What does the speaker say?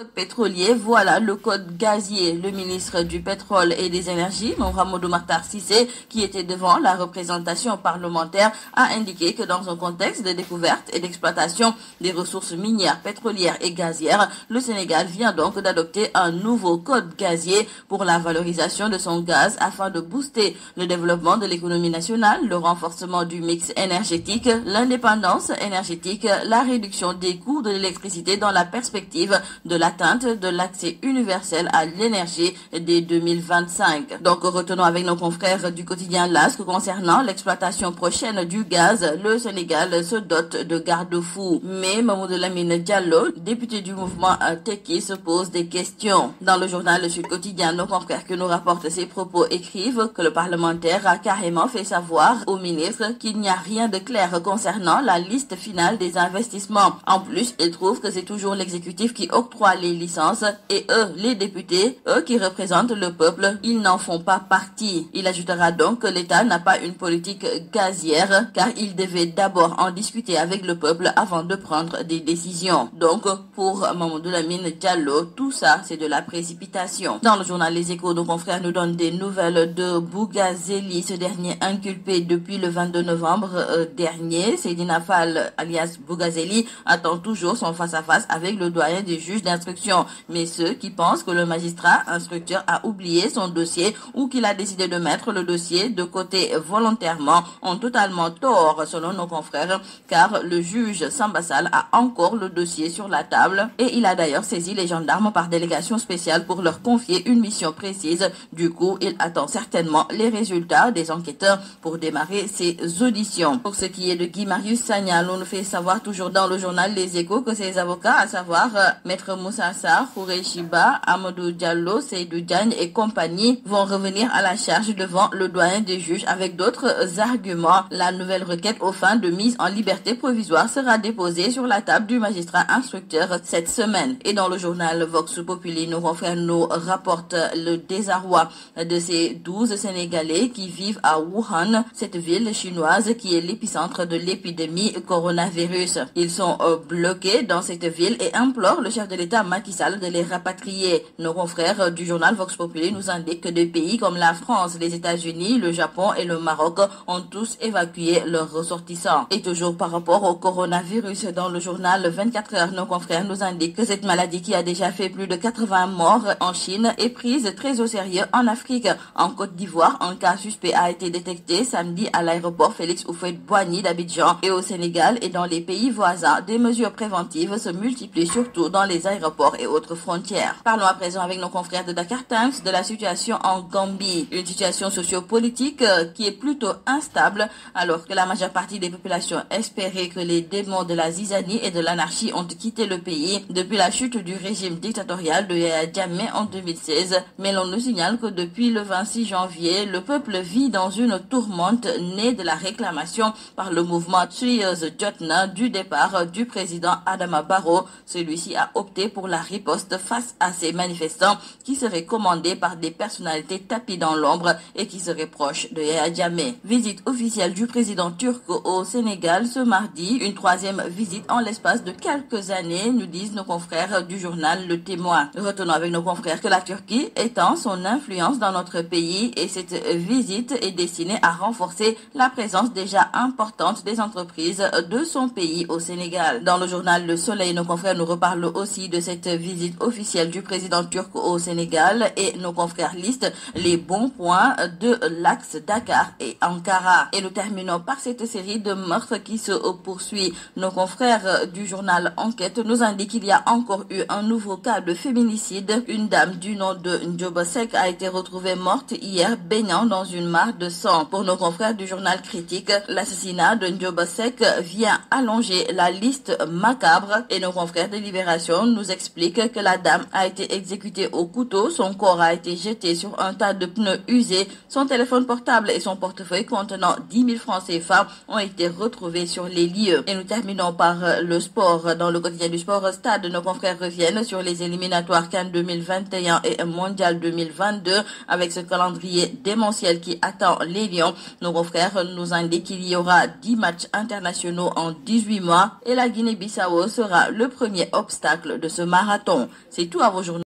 Pétrolier, voilà le code gazier. Le ministre du Pétrole et des Énergies, Mahamadou Makhtar Cissé, qui était devant la représentation parlementaire, a indiqué que dans un contexte de découverte et d'exploitation des ressources minières, pétrolières et gazières, le Sénégal vient donc d'adopter un nouveau code gazier pour la valorisation de son gaz afin de booster le développement de l'économie nationale, le renforcement du mix énergétique, l'indépendance énergétique, la réduction des coûts de l'électricité dans la perspective de l'atteinte de l'accès universel à l'énergie dès 2025. Donc, retenons avec nos confrères du quotidien LASK concernant l'exploitation prochaine du gaz, le Sénégal se dote de garde-fous. Mais Mamadou Lamine Diallo, député du mouvement Tekki, se pose des questions. Dans le journal Le Sud Quotidien, nos confrères que nous rapportent ces propos écrivent que le parlementaire a carrément fait savoir au ministre qu'il n'y a rien de clair concernant la liste finale des investissements. En plus, il trouve que c'est toujours l'exécutif qui octroie les licences et eux, les députés, eux qui représentent le peuple, ils n'en font pas partie. Il ajoutera donc que l'État n'a pas une politique gazière car il devait d'abord en discuter avec le peuple avant de prendre des décisions. Donc, pour Mamadou Lamine Diallo, tout ça, c'est de la précipitation. Dans le journal Les Échos, nos confrères nous donnent des nouvelles de Bougazeli, ce dernier inculpé depuis le 22 novembre dernier. Seydina Fall, alias Bougazeli, attend toujours son face-à-face avec le doyen des juges d'instruction. Mais ceux qui pensent que le magistrat instructeur a oublié son dossier ou qu'il a décidé de mettre le dossier de côté volontairement ont totalement tort, selon nos confrères, car le juge Sambassal a encore le dossier sur la table et il a d'ailleurs saisi les gendarmes par délégation spéciale pour leur confier une mission précise. Du coup, il attend certainement les résultats des enquêteurs pour démarrer ses auditions. Pour ce qui est de Guy Marius Sagna, on nous fait savoir toujours dans le journal Les Échos que ses avocats, à savoir Maître Moussa Sarr, Khourey Chiba, Amadou Diallo, Seydou Diagne et compagnie vont revenir à la charge devant le doyen des juges avec d'autres arguments. La nouvelle requête aux fins de mise en liberté provisoire sera déposée sur la table du magistrat instructeur cette semaine. Et dans le journal Vox Populi, nos confrères nous rapportent le désarroi de ces 12 Sénégalais qui vivent à Wuhan, cette ville chinoise qui est l'épicentre de l'épidémie coronavirus. Ils sont bloqués dans cette ville et implorent le chef de l'État Macky Sall de les rapatrier. Nos confrères du journal Vox Populi nous indiquent que des pays comme la France, les États-Unis, le Japon et le Maroc ont tous évacué leurs ressortissants. Et toujours par rapport au coronavirus, dans le journal 24 heures, nos confrères nous indiquent que cette maladie qui a déjà fait plus de 80 morts en Chine est prise très au sérieux en Afrique. En Côte d'Ivoire, un cas suspect a été détecté samedi à l'aéroport Félix Houphouët-Boigny d'Abidjan et au Sénégal et dans les pays voisins. Des mesures préventives se multiplient surtout dans les aéroports et autres frontières. Parlons à présent avec nos confrères de Dakar Times de la situation en Gambie. Une situation sociopolitique qui est plutôt instable alors que la majeure partie des populations espéraient que les démons de la zizanie et de l'anarchie ont quitté le pays depuis la chute du régime dictatorial de Yahya Jammeh en 2016. Mais l'on nous signale que depuis le 26 janvier, le peuple vit dans une tourmente née de la réclamation par le mouvement Trieuse Jotna du départ du président Adama Barrow. Celui-ci a opté pour la riposte face à ces manifestants qui seraient commandés par des personnalités tapies dans l'ombre et qui seraient proches de Yahya Jammeh. Visite officielle du président turc au Sénégal ce mardi, une troisième visite en l'espace de quelques années, nous disent nos confrères du journal Le Témoin. Retenons avec nos confrères que la Turquie étend son influence dans notre pays et cette visite est destinée à renforcer la présence déjà importante des entreprises de son pays au Sénégal. Dans le journal Le Soleil, nos confrères nous reparlent aussi de cette visite officielle du président turc au Sénégal et nos confrères listent les bons points de l'axe Dakar et Ankara. Et nous terminons par cette série de meurtres qui se poursuit. Nos confrères du journal Enquête nous indiquent qu'il y a encore eu un nouveau cas de féminicide. Une dame du nom de Ndioba Seck a été retrouvée morte hier baignant dans une mare de sang. Pour nos confrères du journal Critique, l'assassinat de Ndioba Seck vient allonger la liste macabre et nos confrères de Libération nous expliquent que la dame a été exécutée au couteau, son corps a été jeté sur un tas de pneus usés, son téléphone portable et son portefeuille contenant 10 000 francs CFA ont été retrouvés sur les lieux. Et nous terminons par le sport. Dans le quotidien du sport Stade, nos confrères reviennent sur les éliminatoires CAN 2021 et Mondial 2022 avec ce calendrier démentiel qui attend les Lions. Nos confrères nous indiquent qu'il y aura 10 matchs internationaux en 18 mois et la Guinée-Bissau sera le premier obstacle de ce marathon. C'est tout à vos journaux.